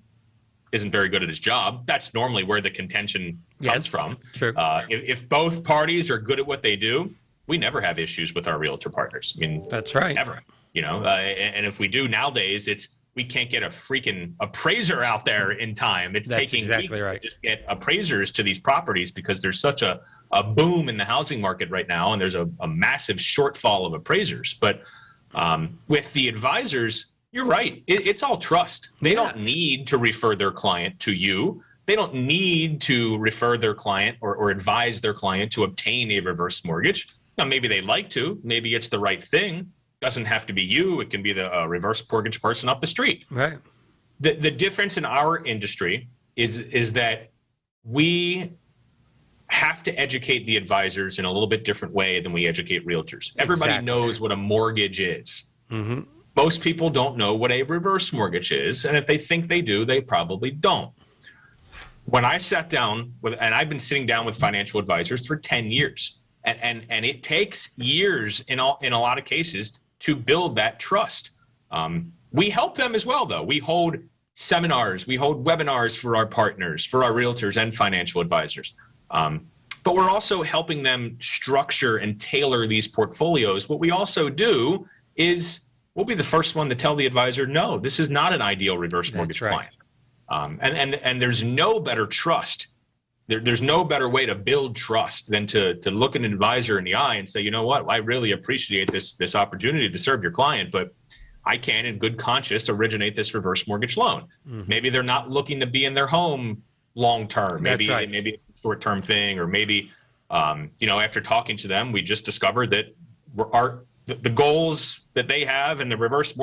isn't very good at his job. That's normally where the contention comes from. True. If both parties are good at what they do, we never have issues with our realtor partners. I mean, that's right. Never. You know, and if we do nowadays, we can't get a freaking appraiser out there in time. It's taking exactly weeks right. to just get appraisers to these properties because there's such a boom in the housing market right now, and there's a massive shortfall of appraisers. But with the advisors, you're right. It's all trust. They don't need to refer their client to you. They don't need to refer their client or advise their client to obtain a reverse mortgage. Now, maybe they'd like to. Maybe it's the right thing. Doesn't have to be you. It can be the reverse mortgage person up the street. Right. The difference in our industry is that we have to educate the advisors in a little bit different way than we educate realtors. Everybody knows what a mortgage is. Mm-hmm. Most people don't know what a reverse mortgage is, and if they think they do, they probably don't. When I sat down and I've been sitting down with financial advisors for 10 years, and it takes years in a lot of cases to build that trust. We help them as well, though. We hold seminars, we hold webinars for our partners, for our realtors and financial advisors. But we're also helping them structure and tailor these portfolios. What we also do is we'll be the first one to tell the advisor, no, this is not an ideal reverse mortgage client. And there's no better trust. There's no better way to build trust than to look an advisor in the eye and say, you know what, I really appreciate this opportunity to serve your client, but I can, in good conscience, originate this reverse mortgage loan. Mm-hmm. Maybe they're not looking to be in their home long term. Maybe it's a short term thing, or maybe after talking to them, we just discovered that the goals that they have and the reverse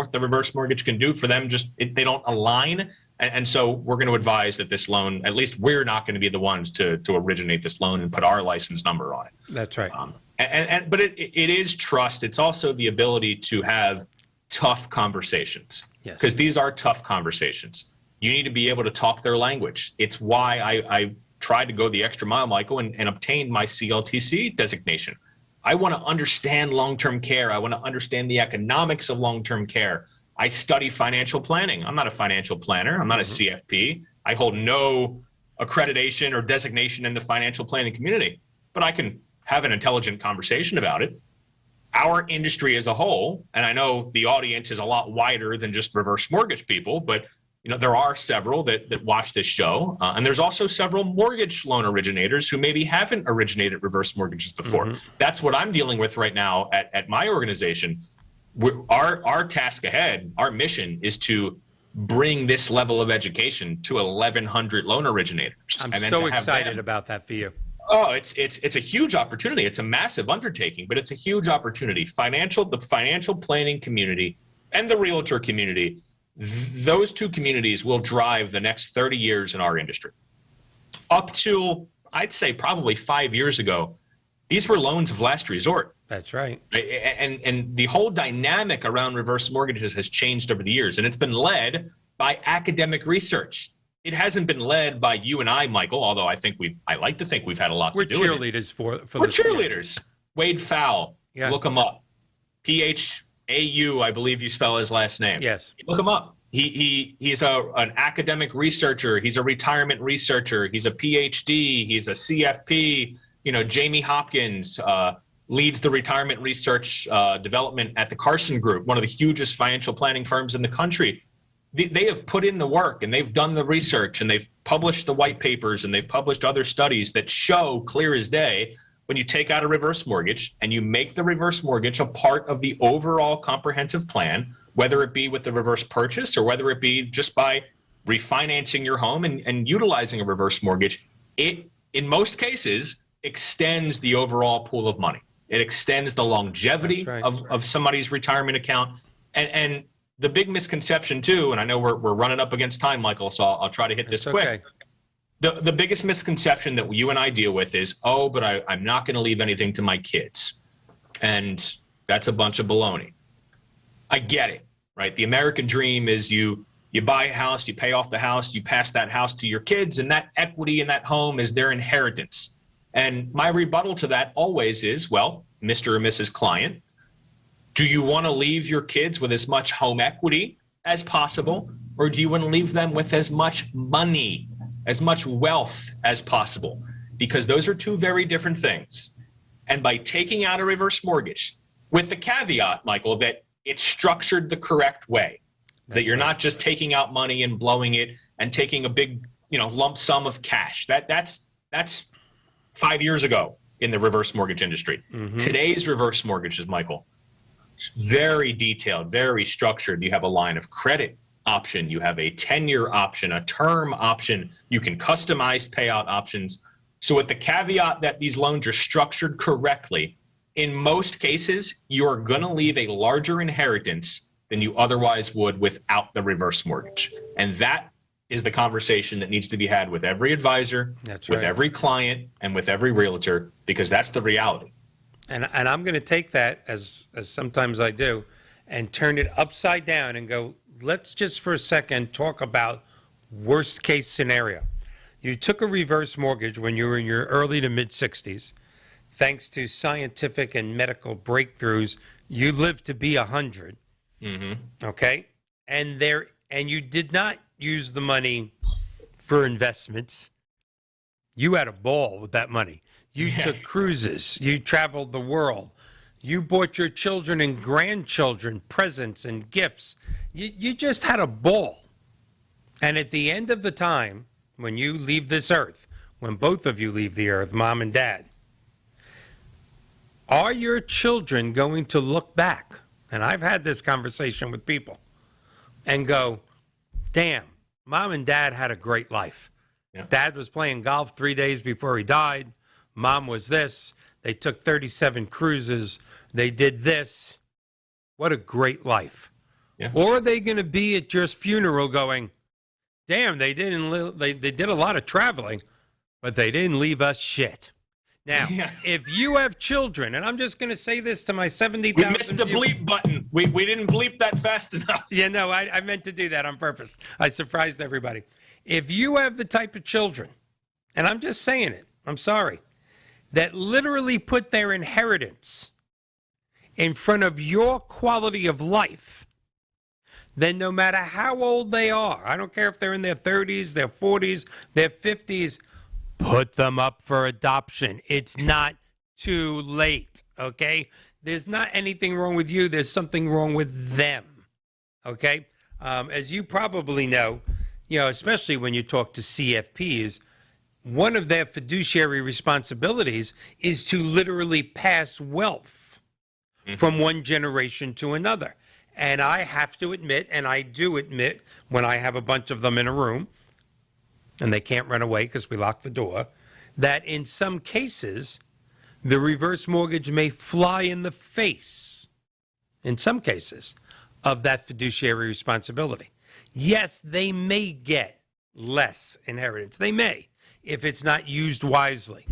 mortgage can do for them they don't align. And so we're going to advise that this loan, at least we're not going to be the ones to originate this loan and put our license number on it. That's right. But it is trust. It's also the ability to have tough conversations, because these are tough conversations. You need to be able to talk their language. It's why I tried to go the extra mile, Michael, and obtain my CLTC designation. I want to understand long-term care. I want to understand the economics of long-term care. I study financial planning. I'm not a financial planner. I'm not a CFP. I hold no accreditation or designation in the financial planning community, but I can have an intelligent conversation about it. Our industry as a whole, and I know the audience is a lot wider than just reverse mortgage people, but there are several that watch this show, and there's also several mortgage loan originators who maybe haven't originated reverse mortgages before. Mm-hmm. That's what I'm dealing with right now at my organization. Our task ahead, our mission is to bring this level of education to 1,100 loan originators. I'm so excited about that for you. Oh, it's a huge opportunity. It's a massive undertaking, but it's a huge opportunity. The financial planning community and the realtor community, those two communities will drive the next 30 years in our industry. Up to, I'd say, probably 5 years ago, these were loans of last resort. That's right. And the whole dynamic around reverse mortgages has changed over the years, and it's been led by academic research. It hasn't been led by you and I, Michael, although I like to think we've had a lot to do with it. We're cheerleaders for We're cheerleaders. Wade Fowle, look him up. Phau, I believe you spell his last name. Yes. Look him up. He's an academic researcher. He's a retirement researcher. He's a PhD. He's a CFP. Jamie Hopkins, leads the retirement research development at the Carson Group, one of the hugest financial planning firms in the country. They have put in the work and they've done the research and they've published the white papers and they've published other studies that show clear as day when you take out a reverse mortgage and you make the reverse mortgage a part of the overall comprehensive plan, whether it be with the reverse purchase or whether it be just by refinancing your home and utilizing a reverse mortgage, it, in most cases, extends the overall pool of money. It extends the longevity of somebody's retirement account. And the big misconception, too, and I know we're running up against time, Michael, so I'll try to hit this quick. Okay. The biggest misconception that you and I deal with is, oh, but I'm not going to leave anything to my kids. And that's a bunch of baloney. I get it, right? The American dream is you buy a house, you pay off the house, you pass that house to your kids, and that equity in that home is their inheritance. And my rebuttal to that always is, well, Mr. or Mrs. Client, do you want to leave your kids with as much home equity as possible, or do you want to leave them with as much money, as much wealth as possible? Because those are two very different things. And by taking out a reverse mortgage, with the caveat, Michael, that it's structured the correct way, that you're not just taking out money and blowing it and taking a big, lump sum of cash. That's 5 years ago in the reverse mortgage industry. Mm-hmm. Today's reverse mortgages, Michael, very detailed, very structured. You have a line of credit option. You have a 10-year option, a term option. You can customize payout options. So with the caveat that these loans are structured correctly, in most cases, you are going to leave a larger inheritance than you otherwise would without the reverse mortgage. And that is the conversation that needs to be had with every advisor, with every client, and with every realtor, because that's the reality. And I'm going to take that, as sometimes I do, and turn it upside down and go, let's just for a second talk about worst case scenario. You took a reverse mortgage when you were in your early to mid 60s. Thanks to scientific and medical breakthroughs, you lived to be 100. Mm-hmm. Okay? And you did not use the money for investments. You had a ball with that money. You took cruises. You traveled the world. You bought your children and grandchildren presents and gifts. You just had a ball. And at the end of the time, when you leave this earth, when both of you leave the earth, mom and dad, are your children going to look back? And I've had this conversation with people and go, damn, mom and dad had a great life. Yeah. Dad was playing golf 3 days before he died. Mom was this. They took 37 cruises. They did this. What a great life. Yeah. Or are they going to be at your funeral going, damn, they did a lot of traveling, but they didn't leave us shit. Now, if you have children, and I'm just going to say this to my 70,000... We missed the bleep button. We didn't bleep that fast enough. Yeah, no, I meant to do that on purpose. I surprised everybody. If you have the type of children, and I'm just saying it, I'm sorry, that literally put their inheritance in front of your quality of life, then no matter how old they are, I don't care if they're in their 30s, their 40s, their 50s, put them up for adoption. It's not too late, okay? There's not anything wrong with you. There's something wrong with them, okay? As you probably know, especially when you talk to CFPs, one of their fiduciary responsibilities is to literally pass wealth from one generation to another. And I have to admit, and I do admit, when I have a bunch of them in a room, and they can't run away because we lock the door, that in some cases, the reverse mortgage may fly in the face, in some cases, of that fiduciary responsibility. Yes, they may get less inheritance. They may, if it's not used wisely.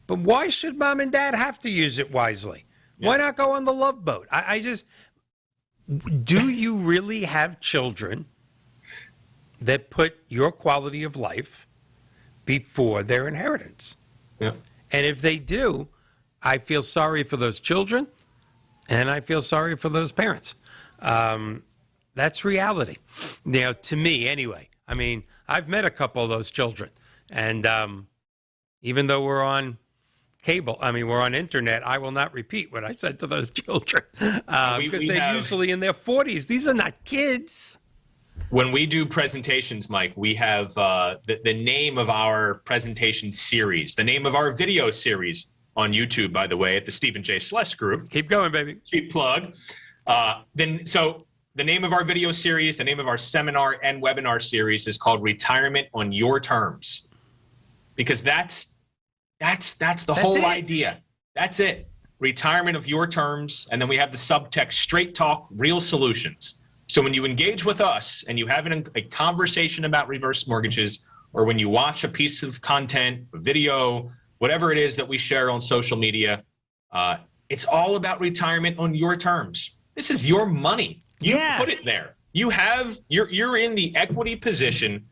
But why should mom and dad have to use it wisely? Yeah. Why not go on the Love Boat? Do you really have children that put your quality of life before their inheritance? Yeah. And if they do, I feel sorry for those children, and I feel sorry for those parents. That's reality. To me, anyway. I mean, I've met a couple of those children, and even though we're on cable. I mean, we're on internet. I will not repeat what I said to those children because they're usually in their 40s. These are not kids. When we do presentations, Mike, we have the name of our presentation series, the name of our video series on YouTube, by the way, at the Stephen J. Sless Group. Keep going, baby. Cheap plug. So the name of our video series, the name of our seminar and webinar series is called Retirement on Your Terms, because that's the whole idea. That's it. Retirement of your terms. And then we have the subtext, straight talk, real solutions. So when you engage with us and you have a conversation about reverse mortgages, or when you watch a piece of content, a video, whatever it is that we share on social media, it's all about retirement on your terms. This is your money. You put it there. You're in the equity position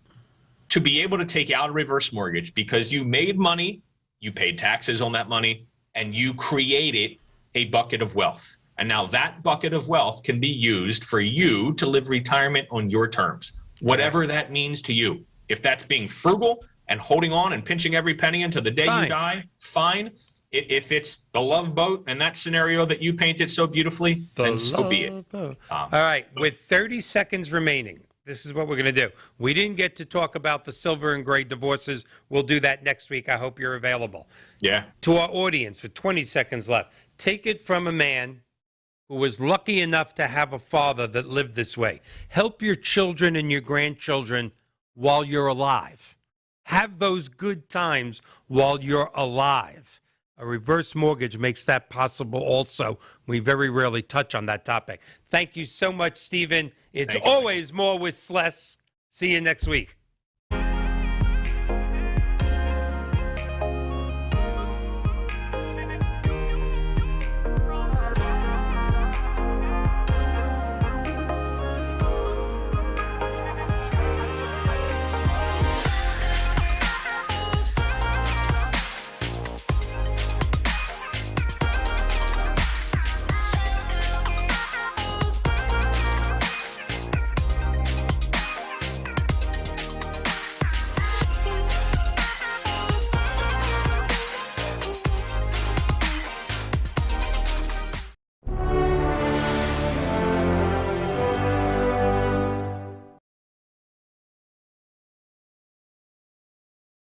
to be able to take out a reverse mortgage because you made money, you paid taxes on that money, and you created a bucket of wealth. And now that bucket of wealth can be used for you to live retirement on your terms, whatever that means to you. If that's being frugal and holding on and pinching every penny until the day you die, fine. If it's the love boat and that scenario that you painted so beautifully, then so be it. All right, with 30 seconds remaining, this is what we're going to do. We didn't get to talk about the silver and gray divorces. We'll do that next week. I hope you're available. Yeah. To our audience, for 20 seconds left, take it from a man who was lucky enough to have a father that lived this way. Help your children and your grandchildren while you're alive. Have those good times while you're alive. A reverse mortgage makes that possible also. We very rarely touch on that topic. Thank you so much, Stephen. It's always more with Sless. See you next week.